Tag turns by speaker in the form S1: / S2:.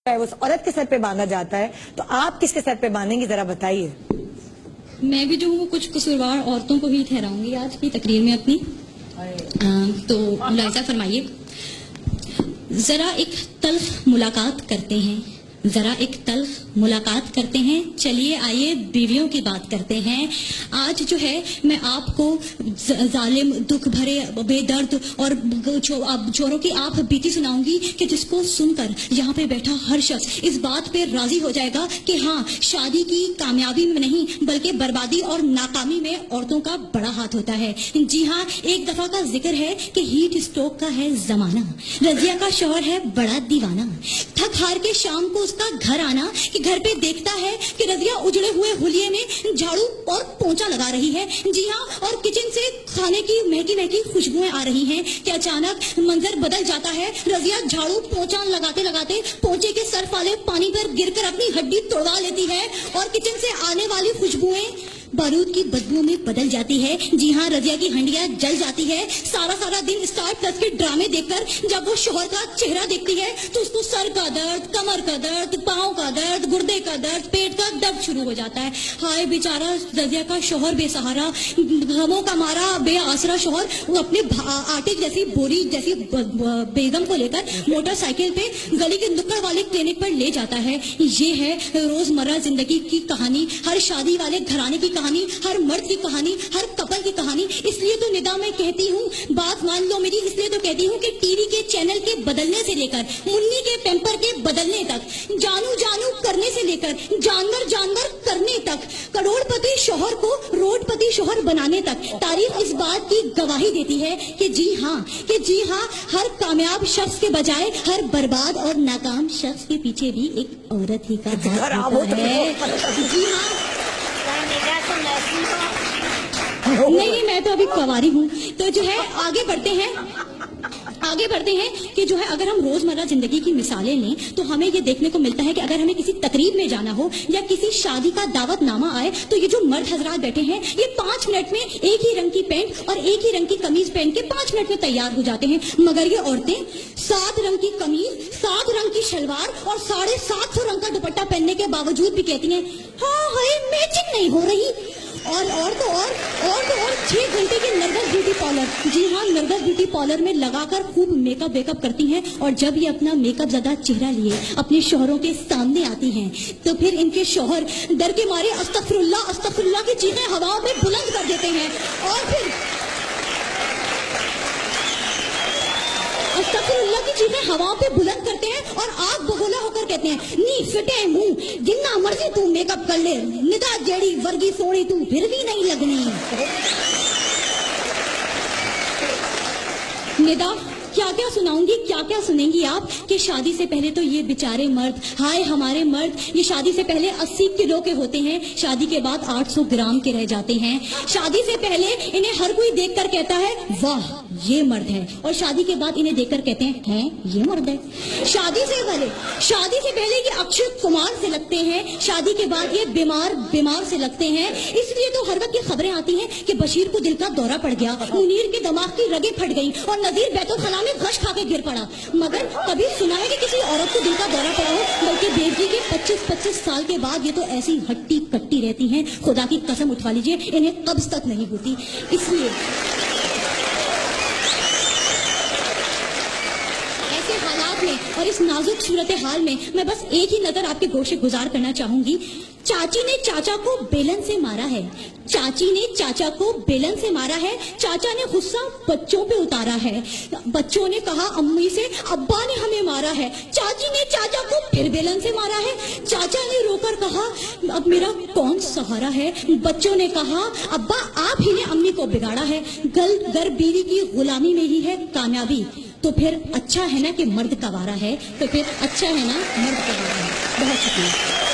S1: उस औरत के सर पे बांधा जाता है, तो आप किसके सर पे बांधेंगी, जरा बताइए।
S2: मैं भी जो हूँ कुछ कसूरवार औरतों को ही ठहराऊंगी आज की तकरीर में अपनी। तो मुलाहिजा फरमाइए, जरा एक तल्ख मुलाकात करते हैं, जरा एक तल्ख मुलाकात करते हैं, चलिए आइए बीवियों की बात करते हैं। आज जो है मैं आपको जालिम, दुख भरे, बेदर्द और चोरों की आप बीती सुनाऊंगी कि जिसको सुनकर यहाँ पे बैठा हर शख्स इस बात पे राजी हो जाएगा कि हाँ, शादी की कामयाबी में नहीं बल्कि बर्बादी और नाकामी में औरतों का बड़ा हाथ होता है। जी हाँ, एक दफा का जिक्र है कि हीट स्ट्रोक का है जमाना, रजिया का शौहर है बड़ा दीवाना, थक हार के शाम को उसका घर आना कि घर पे देखता है कि रजिया उजड़े हुए हुलिये में झाड़ू और पोंछा लगा रही है। जी हाँ, और किचन से खाने की महकी महकी खुशबुएं आ रही हैं कि अचानक मंजर बदल जाता है। रजिया झाड़ू पोंछा लगाते लगाते पोंछे के सर्फ वाले पानी पर गिरकर अपनी हड्डी तोड़वा लेती है और किचन से आने वाली खुशबुएं बारूद की बदबू में बदल जाती है। जी हाँ, रजिया की हंडिया जल जाती है। सारा दिन स्टार प्लस के ड्रामे देखकर जब वो शोहर का चेहरा देखती है तो उसको सर का दर्द, कमर का दर्द, पाँव का दर्द, गुर्दे का दर्द, पेट का दर्द शुरू हो जाता है। हाय बेचारा रजिया का शोहर बेसहारा, गमों का मारा बेआसरा शोहर, वो अपने आटे जैसी बोरी जैसी बेगम को लेकर मोटरसाइकिल पे गली के नुक्कड़ वाले क्लिनिक पर ले जाता है। ये है रोजमर्रा जिंदगी की कहानी, हर शादी वाले घराने की कहानी, हर मर्द की कहानी, हर कपल की कहानी। इसलिए तो निदा मैं कहती हूँ, बात मान लो मेरी, इसलिए तो कहती हूँ कि टीवी के चैनल के बदलने से लेकर मुन्नी के पैम्पर के बदलने तक, जानू जानू करने से लेकर जानवर जानवर करने तक, करोड़पति शोहर को रोडपति शोहर बनाने तक, तारीख इस बात की गवाही देती है कि जी हाँ, हर कामयाब शख्स के बजाय हर बर्बाद और नाकाम शख्स के पीछे भी एक औरत ही का हाथ होता है। जी हाँ, नहीं, मैं तो अभी कुंवारी हूँ। तो जो है आगे बढ़ते हैं कि जो है अगर हम रोजमर्रा जिंदगी की मिसालें लें तो हमें ये देखने को मिलता है कि अगर हमें किसी तकरीब में जाना हो या किसी शादी का दावतनामा आए तो ये जो मर्द हजरात बैठे हैं ये 5 मिनट में एक ही रंग की पैंट और एक ही रंग की कमीज पहन के 5 मिनट में तैयार हो जाते हैं, मगर ये औरतें 7 रंग की कमीज, 7 रंग की शलवार और 750 रंग का दुपट्टा पहनने के बावजूद भी कहती हैं हाँ मैचिंग नहीं हो रही। और 6 घंटे के नरगस ब्यूटी पार्लर, जी हाँ, नरगस ब्यूटी पार्लर में लगाकर खूब मेकअप वेकअप करती हैं और जब ये अपना मेकअप ज़्यादा चेहरा लिए अपने शोहरों के सामने आती हैं तो फिर इनके शोहर डर के मारे अस्तगफिरुल्लाह की चीखें हवाओं में बुलंद कर देते हैं और फिर अस्तगफिरुल्लाह की चीखें हवाओं पे बुलंद करते हैं और आग बगोला होकर कहते हैं नी फिटे मुंह, जिन्ना मर्जी तू मेकअप कर ले, निदा जेड़ी वर्गी सोनी तू फिर भी नहीं लगनी। निदा क्या क्या सुनाऊंगी, क्या क्या सुनेंगी आप कि शादी से पहले तो ये बेचारे मर्द, हाय हमारे मर्द, ये शादी से पहले 80 किलो के होते हैं, शादी के बाद 800 ग्राम के रह जाते हैं। शादी से पहले इन्हें हर कोई देखकर कहता है वाह ये मर्द है, और शादी के बाद इन्हें देखकर कहते हैं ये मर्द है। शादी से पहले ये अक्षय कुमार से लगते हैं, शादी के बाद ये बीमार से लगते हैं। इसलिए तो हर वक्त ये खबरें आती हैं कि बशीर को दिल का दौरा पड़ गया, मुनीर के दिमाग की रगें फट गई और नजीर बैतुलखला में गश खा के गिर पड़ा। मगर कभी सुना है कि किसी औरत को दिल का दौरा पड़ा हो? बल्कि बेवजी के 25 साल के बाद ये तो ऐसी हट्टी कट्टी रहती हैं, खुदा की कसम उठवा लीजिए इन्हें कब्ज तक नहीं होती। इसलिए हालात में और इस नाजुक सूरत हाल में मैं बस एक ही नजर आपके गोशे गुजार करना चाहूंगी। चाची ने चाचा को बेलन से मारा है, चाची ने चाचा को बेलन से मारा है, चाचा ने गुस्सा बच्चों पे उतारा है, बच्चों ने कहा अम्मी से अब्बा ने हमें मारा है, चाची ने चाचा को फिर बेलन से मारा है, चाचा ने रोकर कहा अब मेरा कौन सहारा है, बच्चों ने कहा अब्बा आप ही ने अम्मी को बिगाड़ा है, घर बीवी की गुलामी में ही है कामयाबी, तो फिर अच्छा है ना कि मर्द कवारा है, तो फिर अच्छा है ना मर्द कवारा है। बहुत शुक्रिया।